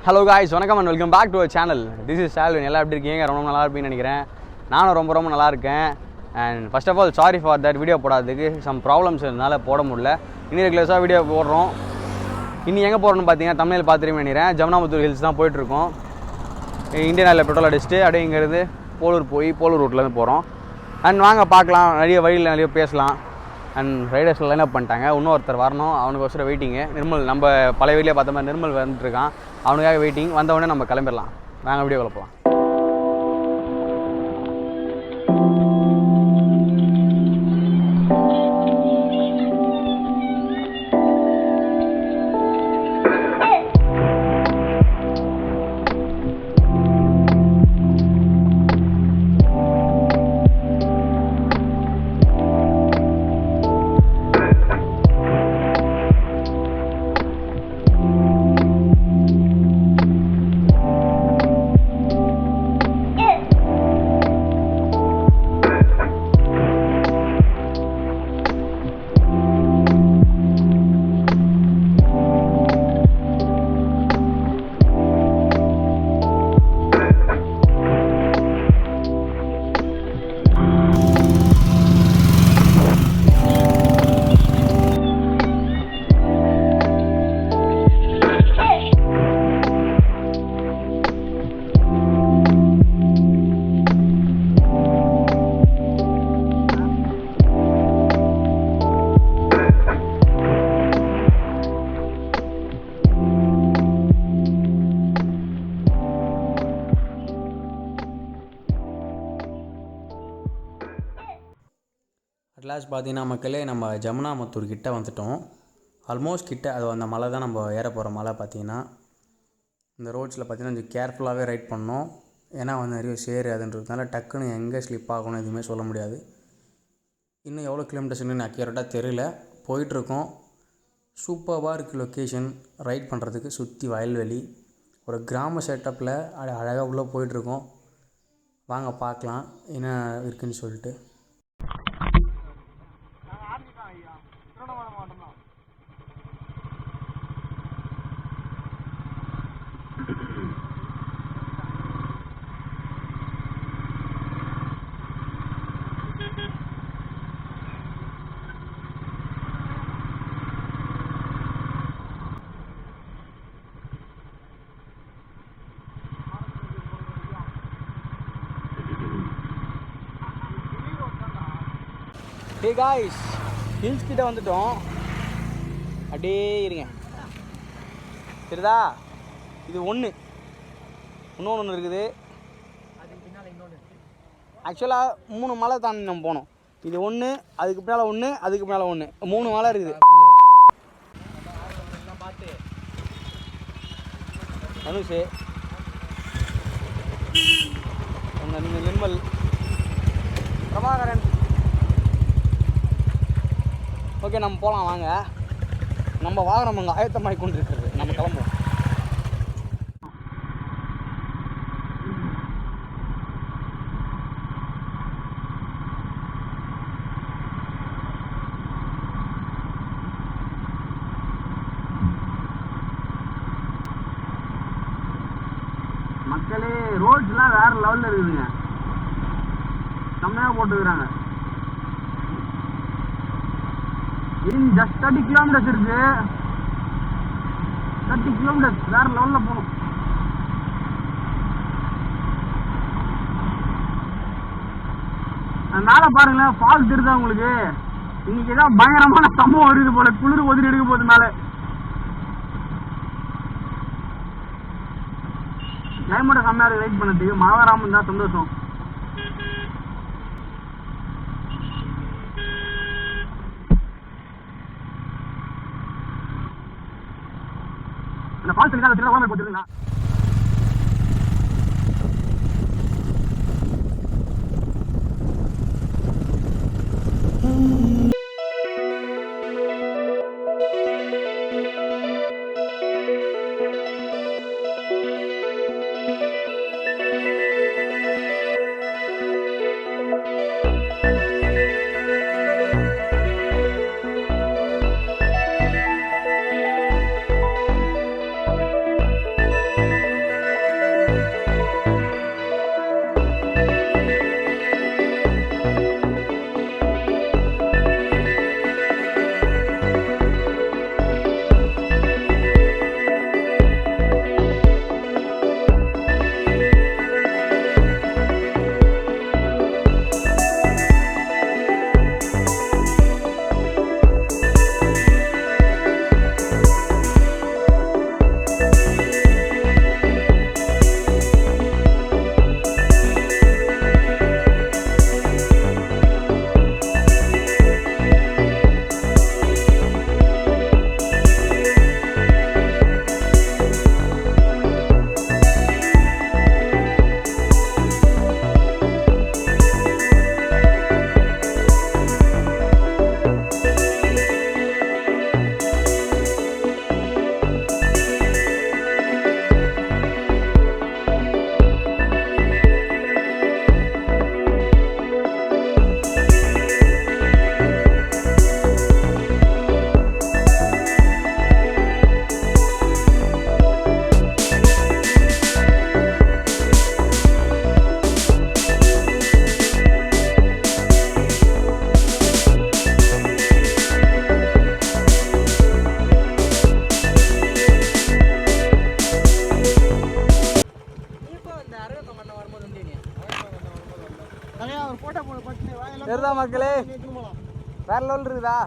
Hello guys, வணக்கம் and welcome back to our channel. This is Salvin. எல்லாம் எப்படி இருக்கீங்க? ரொம்ப நல்லா இருப்பீங்கன்னு நினைக்கிறேன். நானும் ரொம்ப நல்லா இருக்கேன். And first of all sorry for that, video போடாததுக்கு சம் ப்ராப்ளம்ஸ் இருந்தால போட முடியல. இன்னும் ரெகுலர்ஸாக வீடியோ போடுறோம். இன்னும் எங்கே போகிறோன்னு பார்த்தீங்கன்னா, தமிழில் பார்த்துருமே நினைக்கிறேன். ஜமுனாமுத்தூர் ஹில்ஸ் தான் போயிட்டுருக்கோம். இந்தியன் ஆயிலில் பெட்ரோல் அடிச்சுட்டு அப்படியே இங்கேருந்து போலூர் ரூட்லேருந்து போகிறோம். அண்ட் வாங்க பார்க்கலாம், நிறைய பேசலாம். அண்ட் ரைடர்ஸ் லைன் அப் பண்ணிட்டாங்க. இன்னும் ஒருத்தர் வரணும், அவனுக்கு ஒருத்தர் வெயிட்டிங்கு. நிர்மல், நம்ம பழைய வீடியோ பார்த்த மாதிரி நிர்மல் வந்துட்டுருக்கான். அவனுக்காக வெயிட்டிங். வந்தவொடனே நம்ம கிளம்பிடலாம். வாங்க வீடியோ போகலாம். அட்லாஸ்ட் பார்த்தீங்கன்னா மக்களே, நம்ம ஜமுனாமுத்தூர் கிட்டே வந்துட்டோம். ஆல்மோஸ்ட் கிட்டே. அது அந்த மலை தான் நம்ம ஏற போகிற மலை. பார்த்தீங்கன்னா இந்த ரோட்ஸில் பார்த்தீங்கன்னா கொஞ்சம் கேர்ஃபுல்லாகவே ரைட் பண்ணோம். ஏன்னா நிறைய சேரு அதுன்றதுனால டக்குன்னு எங்கே ஸ்லிப் ஆகணும் எதுவுமே சொல்ல முடியாது. இன்னும் எவ்வளோ கிலோமீட்டர்ஸ்ன்னு அக்யூரேட்டாக தெரியல. போயிட்டுருக்கோம். சூப்பராக இருக்குது லொக்கேஷன். ரைட் பண்ணுறதுக்கு சுற்றி வயல்வெளி, ஒரு கிராம செட்டப்பில் அழகாக உள்ளே போயிட்டுருக்கோம். வாங்க பார்க்கலாம் என்ன இருக்குதுன்னு சொல்லிட்டு. ஹே காய்ஸ், ஹில்ஸ் கிட்ட வந்துட்டோம். அப்படியே இருங்க, சரிதா? இது இன்னொன்று இருக்குது. ஆக்சுவலாக 3 மலை தாண்டி நம்ம போனோம். இது ஒன்று, அதுக்கு மேலே ஒன்று, அதுக்கு மேலே ஒன்று, 3 மலை இருக்குது. தனுஷ், நிர்மல், பிரபாகரன். ஓகே, நம்ம போகலாம் வாங்க. நம்ம வாகனம் அங்கே ஆயத்தமாகி கொண்டு இருக்கிறது. நம்ம கிளம்புவோம். மக்களே, ரோட்ஸ்லாம் வேறு லெவலில் இருக்குதுங்க. செம்மையாக போட்டுக்கிறாங்க. ஜஸ்ட் 30 கிலோமீட்டர்ஸ் இருக்கு. 30 கிலோமீட்டர்ஸ் வேற லெவல்ல போகணும். மேல பாருங்களேன், ஃபால்ஸ் தெரியுதா உங்களுக்கு? இன்னைக்கு ஏதாவது பயங்கரமான சம்பவம் வருது போல. குளிர் ஒதுரி எடுக்க போகுது மேல. கிளைமேட் செம்மையா இருக்கு ரைட் பண்ணதுக்கு. மழை வராம இருந்தா சந்தோஷம். அந்த ஃபால்ஸ் இருக்கா? திருவிழா போட்டுருங்களா? தெரியுதா மக்களே, வேற லெவல் இருக்குதா?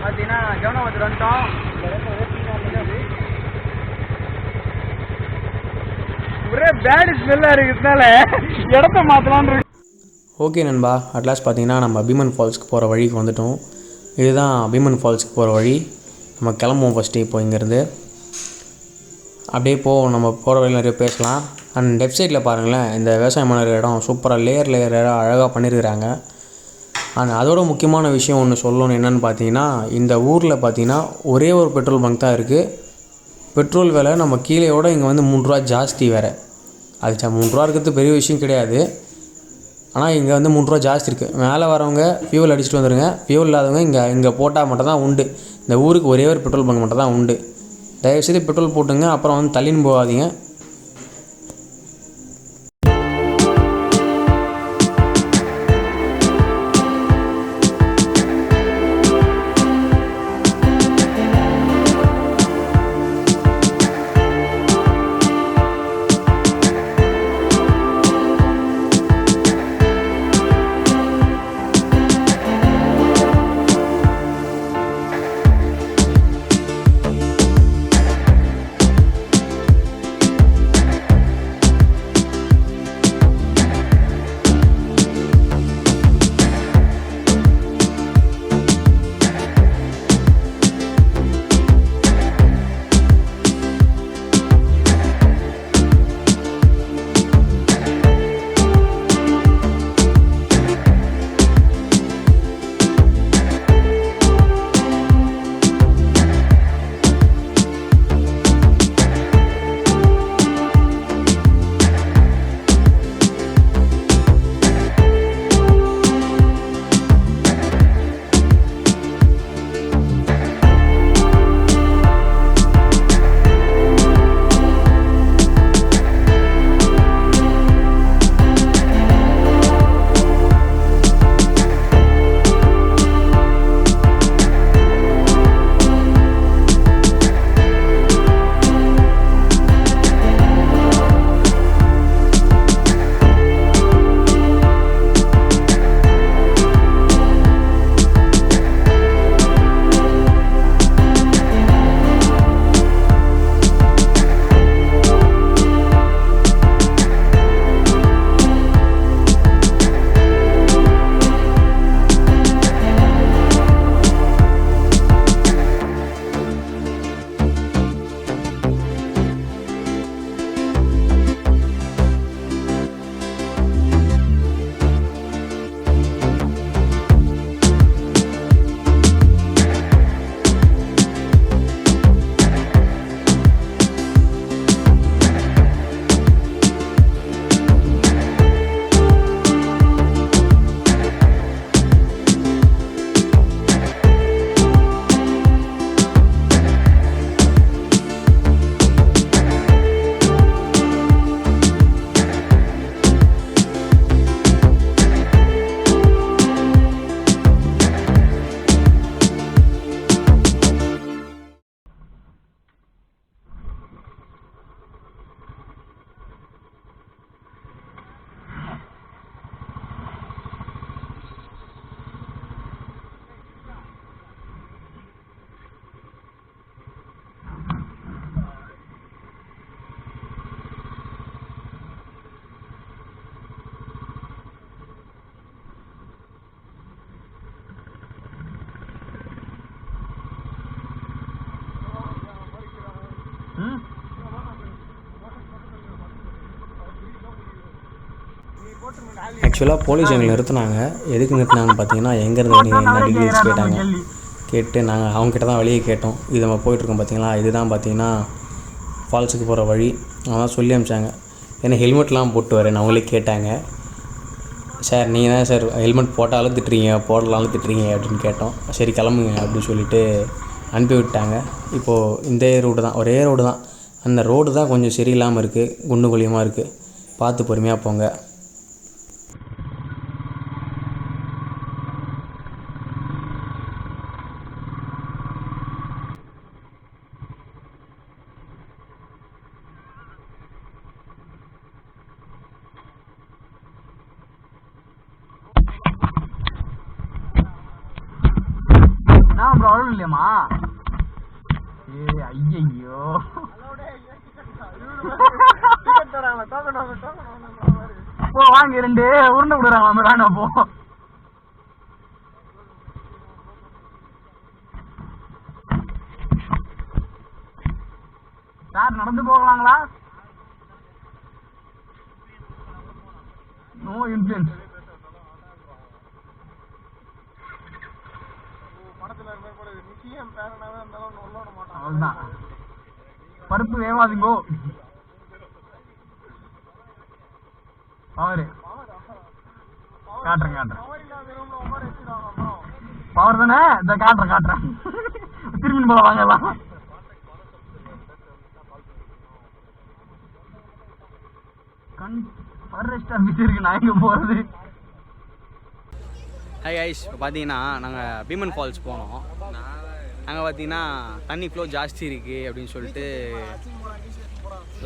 பார்த்தீங்கன்னா கவனம் வந்துட்டோம். ஒரே பேட் ஸ்மெல்லாக இருக்கிறதுனால இடத்த மாற்றலான்னு இருக்கு. ஓகே நண்பா, அட்லாஸ்ட் பார்த்தீங்கன்னா நம்ம பீமன் ஃபால்ஸ்க்கு போகிற வழிக்கு வந்துட்டோம். இதுதான் பீமன் ஃபால்ஸ்க்கு போகிற வழி. நம்ம கிளம்புவோம் ஃபஸ்ட்டு இப்போ இங்கேருந்து. அப்படியே போவோம், நம்ம போகிற வழியில் நிறைய பேசலாம். அண்ட் லெஃப்ட் சைடில் பாருங்களேன், இந்த விவசாயம் பண்ணுற இடம் சூப்பராக லேயர் அழகாக பண்ணியிருக்கிறாங்க. அண்ட் அதோட முக்கியமான விஷயம் ஒன்று சொல்லணும், என்னென்னு பார்த்தீங்கன்னா இந்த ஊரில் பார்த்தீங்கன்னா ஒரே ஒரு பெட்ரோல் பங்க் தான் இருக்குது. பெட்ரோல் விலை நம்ம கீழேயோட இங்கே வந்து 3 ரூபா ஜாஸ்தி வேறு. அது 3 ரூபா இருக்கிறது பெரிய விஷயம் கிடையாது, ஆனால் இங்கே வந்து 3 ரூபா ஜாஸ்தி இருக்குது. மேலே வரவங்க ஃபியூவல் அடிச்சுட்டு வந்துடுங்க, ஃபியூவல் இல்லாதவங்க இங்கே போட்டால் மட்டும் தான் உண்டு. இந்த ஊருக்கு ஒரே ஒரு பெட்ரோல் பங்க் மட்டும் தான் உண்டு. தயவுசெய்து பெட்ரோல் போட்டுங்க, அப்புறம் வந்து தள்ளின்னு போகாதீங்க. ஆக்சுவலாக போலீஸ் எங்களை நிறுத்தினாங்க. எதுக்கு நிறுத்தினாங்கன்னு பார்த்தீங்கன்னா, எங்கேருந்து வரீங்க, என்ன டீட்டெயில்ஸ் கேட்டாங்க. கேட்டு நாங்கள் அவங்ககிட்ட தான் வழியே கேட்டோம். இது நம்ம போயிட்டுருக்கோம் பார்த்தீங்களா, இதுதான் பார்த்தீங்கன்னா ஃபால்ஸுக்கு போகிற வழி. அவன் சொல்லி அனுப்பிச்சாங்க. ஏன்னா ஹெல்மெட்லாம் போட்டு வரேன் அவங்களே கேட்டாங்க. சார் நீங்கள் தான் சார் ஹெல்மெட் போட்டாலும் திட்டுறீங்க, போடலாலும் திட்டுறீங்க அப்படின்னு கேட்டோம். சரி கிளம்புங்க அப்படின்னு சொல்லிவிட்டு அனுப்பி விட்டாங்க. இப்போது இந்த ரோடு தான், ஒரே ரோடு தான். அந்த ரோடு தான் கொஞ்சம் சரியில்லாமல் இருக்குது, குண்டு குழியமாக இருக்குது. பார்த்து பொறுமையாக போங்க. ப்ரோ அவ்வளோ இல்லையாம்மா? ஐயோ போ வாங்க, 2 உருண்டை விடுறாங்க ராணுவ. போ சார், நடந்து போகலாங்களா? No influence. அவ்வளோதான், பருப்பு வேவாதுங்கோ. பவர் காட்டுறேன் பவர் தானே, இந்த காட்டுறேன் திரும்பி போல வாங்கலாம். ஃபாரஸ்ட் ஆஃபீஸ் இருக்கு, நான் எங்கே போகிறது? ஹாய் ஐஸ், இப்போ பார்த்தீங்கன்னா நாங்கள் பீமன் ஃபால்ஸ் போனோம். அங்கே பார்த்தீங்கன்னா தண்ணி ஃப்ளோ ஜாஸ்தி இருக்குது அப்படின்னு சொல்லிட்டு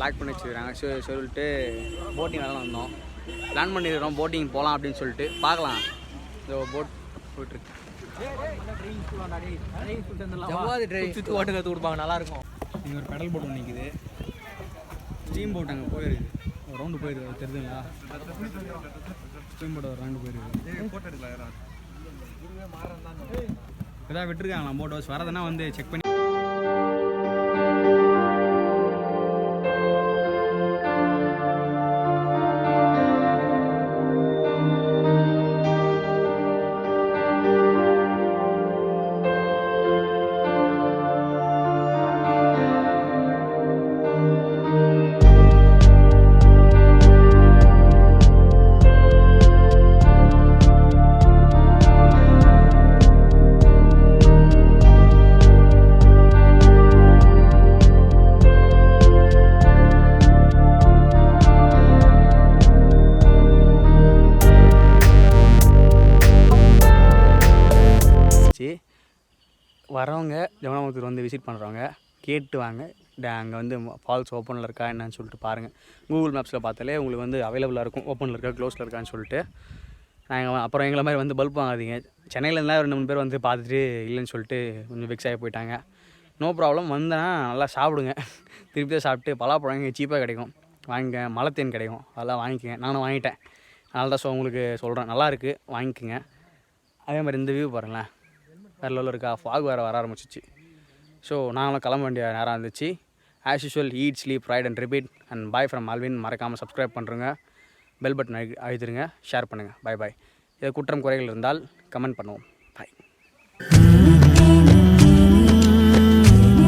லாக் பண்ணி வச்சுக்கிறாங்க. சொல்லிட்டு போட்டிங் வேலை வந்தோம். பிளான் பண்ணிடுறோம் போட்டிங் போகலாம் அப்படின்னு சொல்லிட்டு. பார்க்கலாம், இந்த போட் போயிட்டுருக்கு. சுற்றி ஓட்டு கற்று கொடுப்பாங்க, நல்லாயிருக்கும். இங்கே ஒரு பெடல் போட் ஒன்று நிற்குது, ஸ்டீம் போட் அங்கே போயிருக்கு, ஒரு ரவுண்டு போயிருக்கு, தெரியுதுங்களா? ஸ்டீம் போட் ஒரு ரவுண்டு போயிருக்கு. இப்போதான் விட்டுருக்காங்களா போட் ஹவுஸ், வரதுன்னா வந்து செக் பண்ணி. வரவங்க ஜமுனாமுத்தூர் வந்து விசிட் பண்ணுறவங்க கேட்டு வாங்க. அங்கே வந்து ஃபால்ஸ் ஓப்பனில் இருக்கா என்னன்னு சொல்லிட்டு பாருங்கள். கூகுள் மேப்ஸில் பார்த்தாலே உங்களுக்கு வந்து அவைலபிளாக இருக்கும், ஓப்பனில் இருக்கா க்ளோஸில் இருக்கான்னு சொல்லிட்டு. நாங்கள் அப்புறம் எங்களை மாதிரி வந்து பல்ப் வாங்காதீங்க. சென்னையில் இருந்தால் 2-3 பேர் வந்து பார்த்துட்டு இல்லைன்னு சொல்லிட்டு கொஞ்சம் வெக்ஸ் ஆகி போயிட்டாங்க. நோ ப்ராப்ளம், வந்தேன்னா நல்லா சாப்பிடுங்க. திருப்பி சாப்பிட்டு பலாப்பழம் இங்கே சீப்பாக கிடைக்கும், வாங்கிக்க. மலைத்தேன் கிடைக்கும், அதெல்லாம் வாங்கிக்கோங்க. நானும் வாங்கிட்டேன், அதனால தான் உங்களுக்கு சொல்கிறேன், நல்லாயிருக்கு, வாங்கிக்கோங்க. அதே மாதிரி இந்த வியூ பாருங்களேன், வேறு லெவலில் இருக்கா. ஃபாக் வேறு வர ஆரம்பிச்சிச்சு. ஸோ நாங்களும் கிளம்ப வேண்டிய நேரம் இருந்துச்சு. As usual, eat, sleep, right and repeat and bye from Alvin. மறக்காமல் சப்ஸ்கிரைப் பண்ணுறங்க, பெல் பட்டன் அழுத்திடுங்க, ஷேர் பண்ணுங்கள். பாய் பாய். இதை குற்றம் குறைகள் இருந்தால் கமெண்ட் பண்ணுவோம்.